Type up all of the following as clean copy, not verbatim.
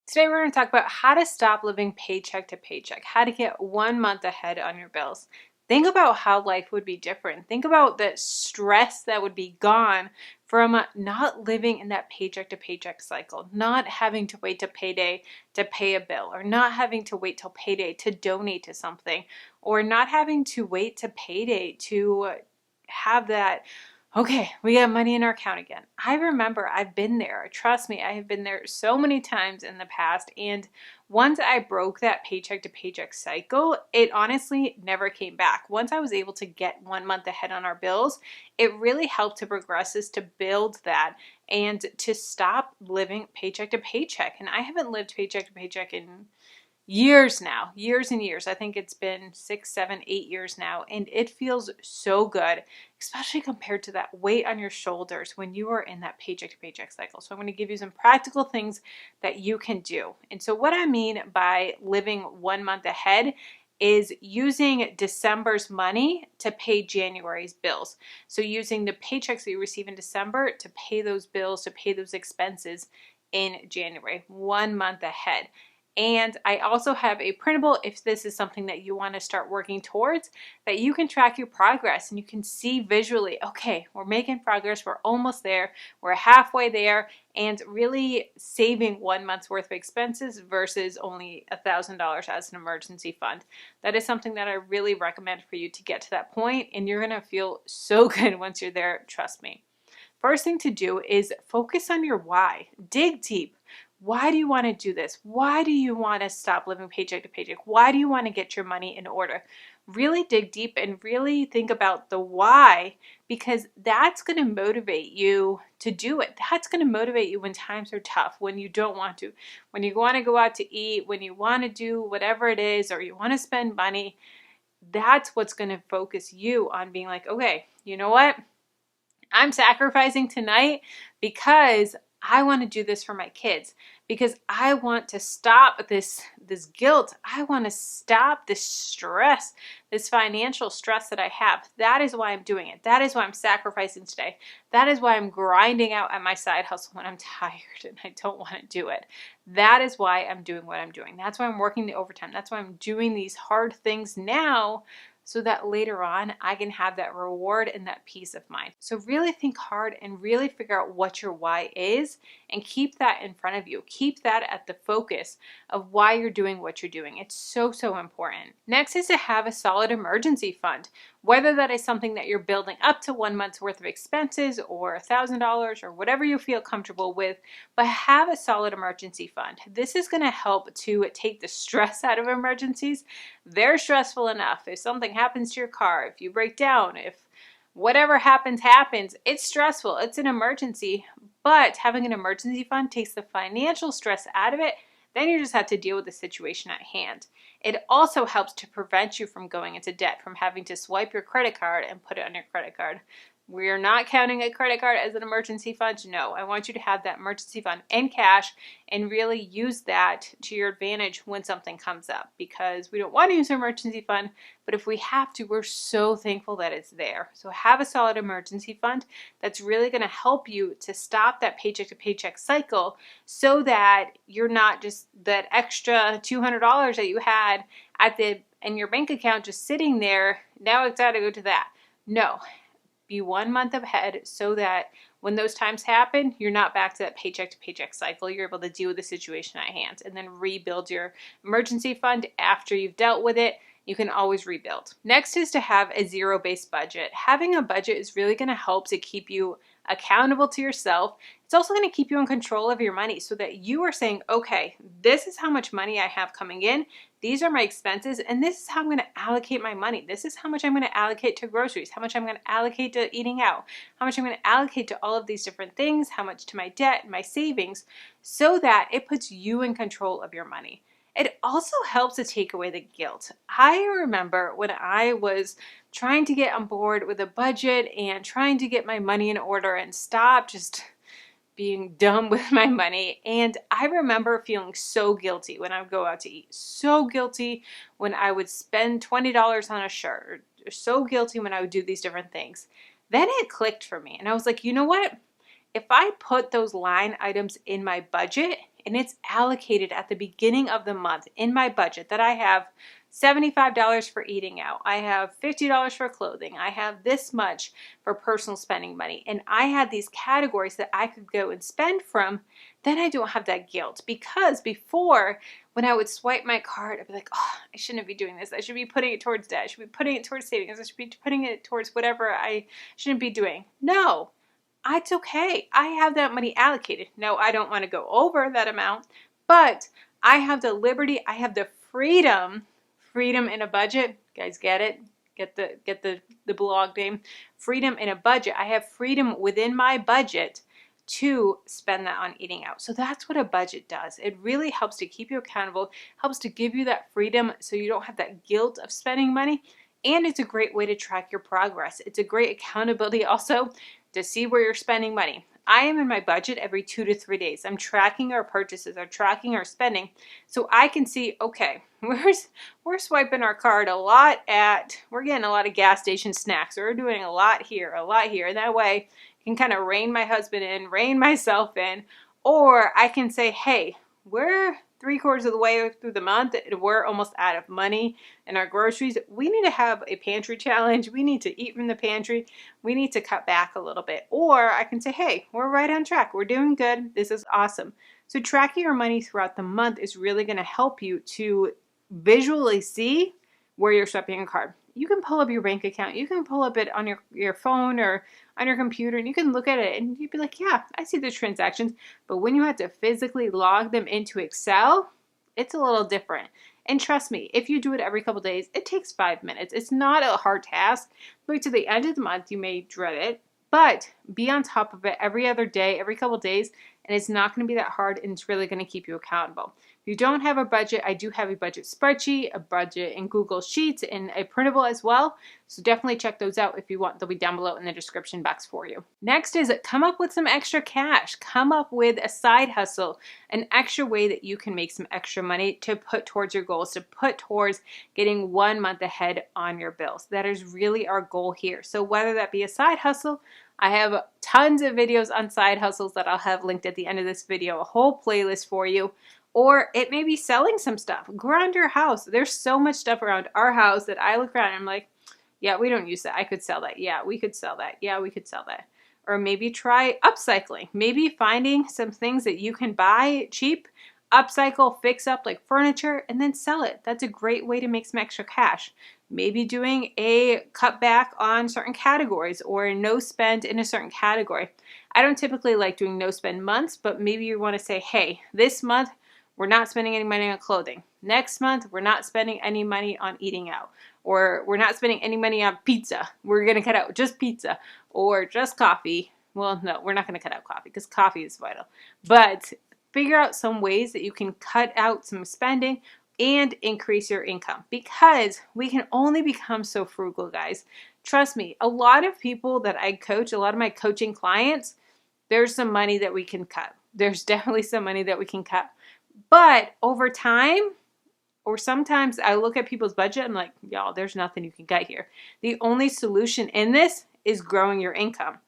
Today we're going to talk about how to stop living paycheck to paycheck, how to get 1 month ahead on your bills. Think about how life would be different. Think about the stress that would be gone from not living in that paycheck to paycheck cycle, not having to wait to payday to pay a bill, or not having to wait till payday to donate to something, or not having to wait to payday to have that. Okay, we got money in our account again. I remember I've been there. Trust me, I have been there so many times in the past. And once I broke that paycheck to paycheck cycle, it honestly never came back. Once I was able to get 1 month ahead on our bills, it really helped to progress us to build that and to stop living paycheck to paycheck. And I haven't lived paycheck to paycheck in years now, years and years. I think it's been 6, 7, 8 years now, and it feels so good, especially compared to that weight on your shoulders when you are in that paycheck to paycheck cycle. So I'm going to give you some practical things that you can do. And so what I mean by living 1 month ahead is using December's money to pay January's bills. So using the paychecks that you receive in December to pay those bills, to pay those expenses in January, 1 month ahead. And I also have a printable, if this is something that you want to start working towards, that you can track your progress and you can see visually, okay, we're making progress, we're almost there, we're halfway there, and really saving 1 month's worth of expenses versus only $1,000 as an emergency fund. That is something that I really recommend for you to get to that point, and you're going to feel so good once you're there, trust me. First thing to do is focus on your why. Dig deep. Why do you want to do this? Why do you want to stop living paycheck to paycheck? Why do you want to get your money in order? Really dig deep and really think about the why, because that's going to motivate you to do it. That's going to motivate you when times are tough, when you don't want to, when you want to go out to eat, when you want to do whatever it is, or you want to spend money. That's what's going to focus you on being like, okay, you know what? I'm sacrificing tonight because I want to do this for my kids, because I want to stop this guilt. I want to stop this stress, this financial stress that I have. That is why I'm doing it. That is why I'm sacrificing today. That is why I'm grinding out at my side hustle when I'm tired and I don't want to do it. That is why I'm doing what I'm doing. That's why I'm working the overtime. That's why I'm doing these hard things now, so that later on I can have that reward and that peace of mind. So really think hard and really figure out what your why is and keep that in front of you. Keep that at the focus of why you're doing what you're doing. It's so, so important. Next is to have a solid emergency fund, whether that is something that you're building up to 1 month's worth of expenses or $1,000 or whatever you feel comfortable with, but have a solid emergency fund. This is going to help to take the stress out of emergencies. They're stressful enough. If something happens to your car, if you break down, if whatever happens, it's stressful. It's an emergency, but having an emergency fund takes the financial stress out of it. Then you just have to deal with the situation at hand. It also helps to prevent you from going into debt, from having to swipe your credit card and put it on your credit card. We're not counting a credit card as an emergency fund. No, I want you to have that emergency fund in cash and really use that to your advantage when something comes up, because we don't want to use our emergency fund, but if we have to, we're so thankful that it's there. So have a solid emergency fund that's really going to help you to stop that paycheck to paycheck cycle, so that you're not just that extra $200 that you had in your bank account just sitting there. Now it's got to go to that. No. Be 1 month ahead so that when those times happen, you're not back to that paycheck to paycheck cycle. You're able to deal with the situation at hand and then rebuild your emergency fund after you've dealt with it. You can always rebuild. Next is to have a zero-based budget. Having a budget is really going to help to keep you accountable to yourself. It's also going to keep you in control of your money, so that you are saying, okay, this is how much money I have coming in. These are my expenses, and this is how I'm going to allocate my money. This is how much I'm going to allocate to groceries, how much I'm going to allocate to eating out, how much I'm going to allocate to all of these different things, how much to my debt, my savings, so that it puts you in control of your money. It also helps to take away the guilt. I remember when I was trying to get on board with a budget and trying to get my money in order and stop just being dumb with my money. And I remember feeling so guilty when I would go out to eat. So guilty when I would spend $20 on a shirt. Or so guilty when I would do these different things. Then it clicked for me. And I was like, you know what? If I put those line items in my budget, and it's allocated at the beginning of the month in my budget that I have $75 for eating out, I have $50 for clothing, I have this much for personal spending money, and I had these categories that I could go and spend from, then I don't have that guilt. Because before, when I would swipe my card, I'd be like, oh, I shouldn't be doing this. I should be putting it towards debt. I should be putting it towards savings. I should be putting it towards whatever I shouldn't be doing. No, it's okay. I have that money allocated. No, I don't want to go over that amount, but I have the liberty, I have the freedom in a budget. You guys get it? Get the blog name. Freedom in a budget. I have freedom within my budget to spend that on eating out. So that's what a budget does. It really helps to keep you accountable, helps to give you that freedom so you don't have that guilt of spending money. And it's a great way to track your progress. It's a great accountability also to see where you're spending money. I am in my budget every 2 to 3 days. I'm tracking our purchases, I'm tracking our spending, so I can see, okay, we're swiping our card a lot we're getting a lot of gas station snacks, or we're doing a lot here, and that way I can kind of rein my husband in, rein myself in, or I can say, hey, we're 3/4 of the way through the month, we're almost out of money in our groceries. We need to have a pantry challenge. We need to eat from the pantry. We need to cut back a little bit. Or I can say, hey, we're right on track. We're doing good. This is awesome. So tracking your money throughout the month is really going to help you to visually see where you're swiping your card. You can pull up your bank account. You can pull up it on your phone or on your computer, and you can look at it and you'd be like, yeah, I see the transactions. But when you have to physically log them into Excel, it's a little different. And trust me, if you do it every couple days, it takes 5 minutes. It's not a hard task. But to the end of the month, you may dread it, but be on top of it every other day, every couple days, and it's not going to be that hard, and it's really going to keep you accountable. If you don't have a budget, I do have a budget spreadsheet, a budget in Google Sheets, and a printable as well. So definitely check those out if you want. They'll be down below in the description box for you. Next is come up with some extra cash. Come up with a side hustle, an extra way that you can make some extra money to put towards your goals, to put towards getting 1 month ahead on your bills. That is really our goal here. So whether that be a side hustle, I have tons of videos on side hustles that I'll have linked at the end of this video, a whole playlist for you. Or it may be selling some stuff around your house. There's so much stuff around our house that I look around and I'm like, yeah, we don't use that. I could sell that. Yeah, we could sell that. Yeah, we could sell that. Or maybe try upcycling. Maybe finding some things that you can buy cheap, upcycle, fix up like furniture, and then sell it. That's a great way to make some extra cash. Maybe doing a cutback on certain categories or no spend in a certain category. I don't typically like doing no spend months, but maybe you want to say, hey, this month we're not spending any money on clothing. Next month we're not spending any money on eating out. Or we're not spending any money on pizza. We're going to cut out just pizza or just coffee. Well, no, we're not going to cut out coffee because coffee is vital. But figure out some ways that you can cut out some spending and increase your income, because we can only become so frugal, guys. Trust me, a lot of people that I coach, a lot of my coaching clients, there's some money that we can cut. There's definitely some money that we can cut. But over time, or sometimes I look at people's budget, I'm like, y'all, there's nothing you can cut here. The only solution in this is growing your income,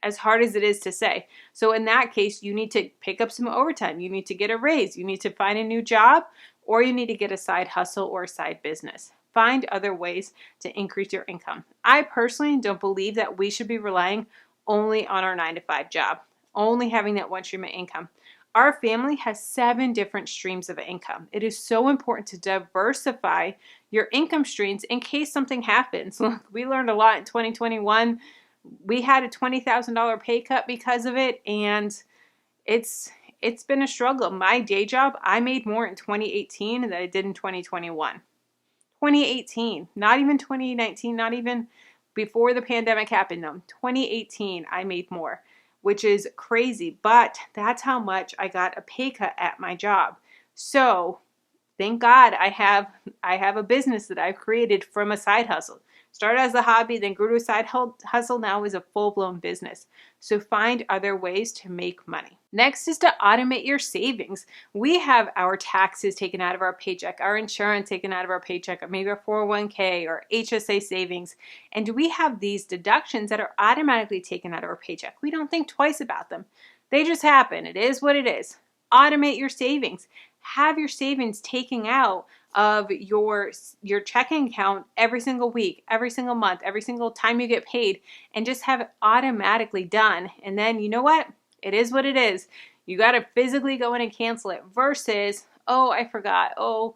as hard as it is to say. So in that case, you need to pick up some overtime. You need to get a raise. You need to find a new job, or you need to get a side hustle or a side business. Find other ways to increase your income. I personally don't believe that we should be relying only on our 9-to-5 job, only having that one stream of income. Our family has 7 different streams of income. It is so important to diversify your income streams in case something happens. Look, we learned a lot in 2021. We had a $20,000 pay cut because of it, and it's been a struggle. My day job, I made more in 2018 than I did in 2021. 2018, not even 2019, not even before the pandemic happened. No, 2018, I made more, which is crazy, but that's how much I got a pay cut at my job. So thank God I have a business that I've created from a side hustle. Started as a hobby, then grew to a side hustle, now is a full-blown business. So find other ways to make money. Next is to automate your savings. We have our taxes taken out of our paycheck, our insurance taken out of our paycheck, or maybe our 401k or HSA savings. And we have these deductions that are automatically taken out of our paycheck. We don't think twice about them. They just happen. It is what it is. Automate your savings. Have your savings taken out of your checking account every single week, every single month, every single time you get paid, and just have it automatically done. And then you know what? It is what it is. You got to physically go in and cancel it versus, oh, I forgot. Oh,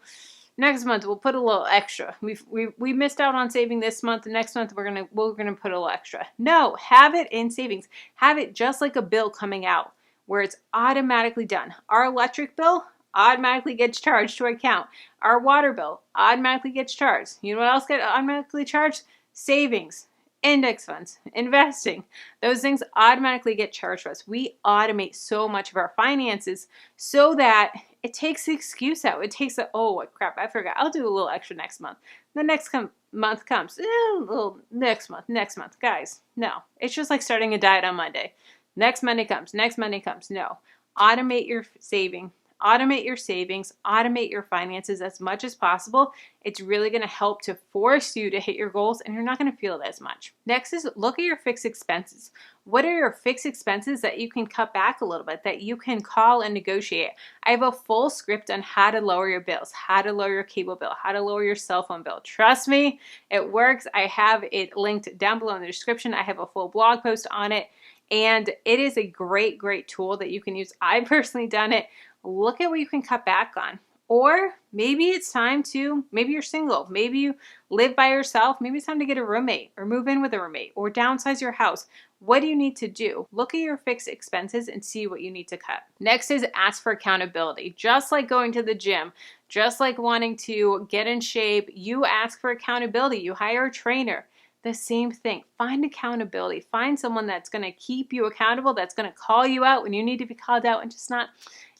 next month we'll put a little extra. We missed out on saving this month. Next month we're gonna put a little extra. No, have it in savings. Have it just like a bill coming out where it's automatically done. Our electric bill automatically gets charged to our account. Our water bill automatically gets charged. You know what else gets automatically charged? Savings, index funds, investing. Those things automatically get charged to us. We automate so much of our finances so that it takes the excuse out. It takes the, oh crap, I forgot. I'll do a little extra next month. The next month comes, a little next month. Guys, no. It's just like starting a diet on Monday. Next Monday comes. No. Automate your savings, automate your finances as much as possible. It's really going to help to force you to hit your goals, and you're not going to feel it as much. Next is look at your fixed expenses. What are your fixed expenses that you can cut back a little bit, that you can call and negotiate? I have a full script on how to lower your bills, how to lower your cable bill, how to lower your cell phone bill. Trust me, it works. I have it linked down below in the description. I have a full blog post on it. And it is a great, great tool that you can use. I've personally done it. Look at what you can cut back on. Or maybe it's time to, maybe you're single, maybe you live by yourself, maybe it's time to get a roommate or move in with a roommate or downsize your house. What do you need to do? Look at your fixed expenses and see what you need to cut. Next is ask for accountability. Just like going to the gym, just like wanting to get in shape, you ask for accountability. You hire a trainer. The same thing. Find accountability. Find someone that's going to keep you accountable, that's going to call you out when you need to be called out, and just not,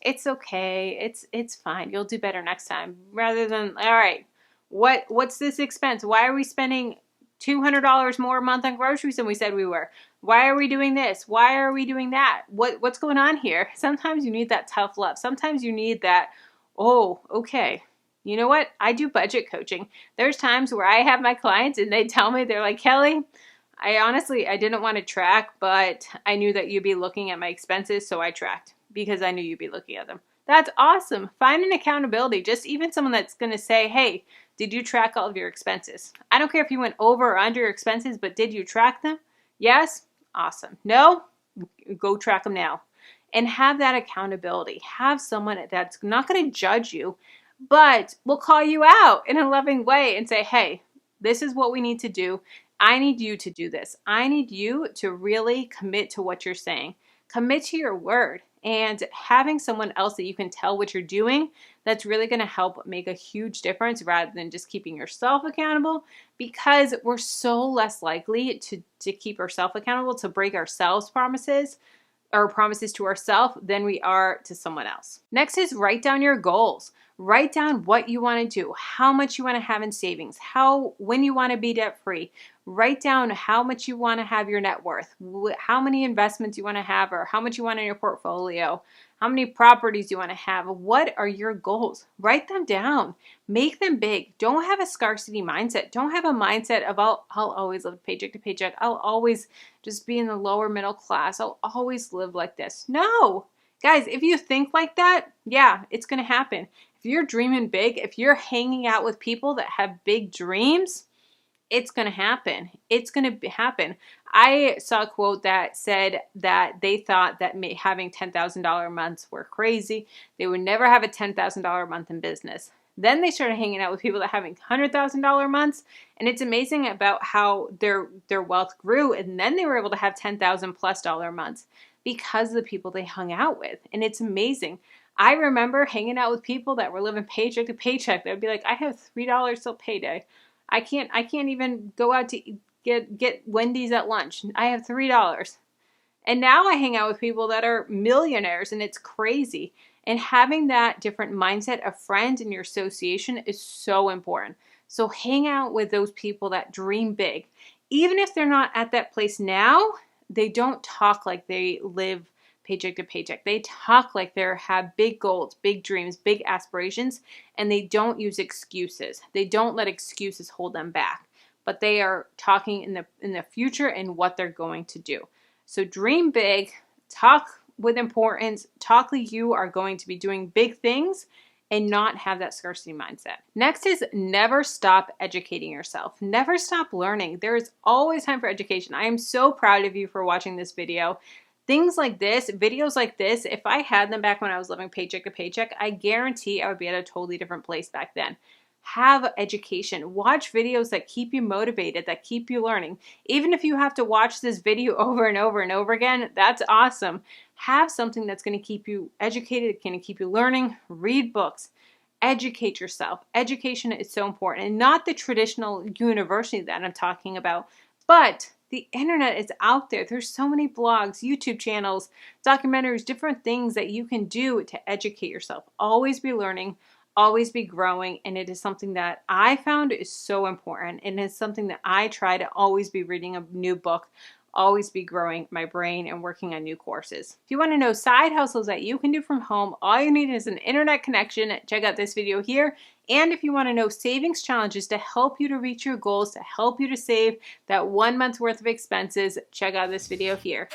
it's okay, it's fine, you'll do better next time, rather than, all right, what's this expense? Why are we spending $200 more a month on groceries than we said we were? Why are we doing this? Why are we doing that? What's going on here? Sometimes you need that tough love. Sometimes you need that, oh, okay. You know what? I do budget coaching. There's times where I have my clients and they tell me, they're like, Kelly, I didn't want to track, but I knew that you'd be looking at my expenses, so I tracked because I knew you'd be looking at them. That's awesome. Find an accountability. Just even someone that's going to say, hey, did you track all of your expenses? I don't care if you went over or under your expenses, but did you track them? Yes? Awesome. No? Go track them now. And have that accountability. Have someone that's not going to judge you, but will call you out in a loving way and say, hey, this is what we need to do. I need you to do this. I need you to really commit to what you're saying. Commit to your word. And having someone else that you can tell what you're doing, that's really going to help make a huge difference rather than just keeping yourself accountable, because we're so less likely to keep ourselves accountable, to break ourselves promises or promises to ourselves than we are to someone else. Next is write down your goals. Write down what you want to do, how much you want to have in savings, when you want to be debt free. Write down how much you want to have your net worth, how many investments you want to have, or how much you want in your portfolio, how many properties you want to have. What are your goals? Write them down. Make them big. Don't have a scarcity mindset. Don't have a mindset of I'll always live paycheck to paycheck. I'll always just be in the lower middle class. I'll always live like this. No. Guys, if you think like that, yeah, it's going to happen. If you're dreaming big, if you're hanging out with people that have big dreams, it's going to happen. It's going to happen. I saw a quote that said that they thought that having $10,000 months were crazy. They would never have a $10,000 month in business. Then they started hanging out with people that having $100,000 months, and it's amazing about how their wealth grew, and then they were able to have $10,000+ months because of the people they hung out with. And it's amazing. I remember hanging out with people that were living paycheck to paycheck. They'd be like, I have $3 till payday. I can't even go out to get Wendy's at lunch. I have $3. And now I hang out with people that are millionaires, and it's crazy. And having that different mindset of friends in your association is so important. So hang out with those people that dream big. Even if they're not at that place now, they don't talk like they live paycheck to paycheck. They talk like they have big goals, big dreams, big aspirations, and they don't use excuses. They don't let excuses hold them back, but they are talking in the future and what they're going to do. So dream big, talk with importance. Talk like you are going to be doing big things and not have that scarcity mindset. Next is never stop educating yourself. Never stop learning. There is always time for education. I am so proud of you for watching this video. Things like this, videos like this, if I had them back when I was living paycheck to paycheck, I guarantee I would be at a totally different place back then. Have education. Watch videos that keep you motivated, that keep you learning. Even if you have to watch this video over and over and over again, that's awesome. Have something that's going to keep you educated, going to keep you learning. Read books. Educate yourself. Education is so important, and not the traditional university that I'm talking about, but the internet is out there. There's so many blogs, YouTube channels, documentaries, different things that you can do to educate yourself. Always be learning, always be growing, and it is something that I found is so important, and it's something that I try to always be reading a new book, always be growing my brain and working on new courses. If you want to know side hustles that you can do from home, all you need is an internet connection. Check out this video here. And if you want to know savings challenges to help you to reach your goals, to help you to save that 1 month's worth of expenses, check out this video here.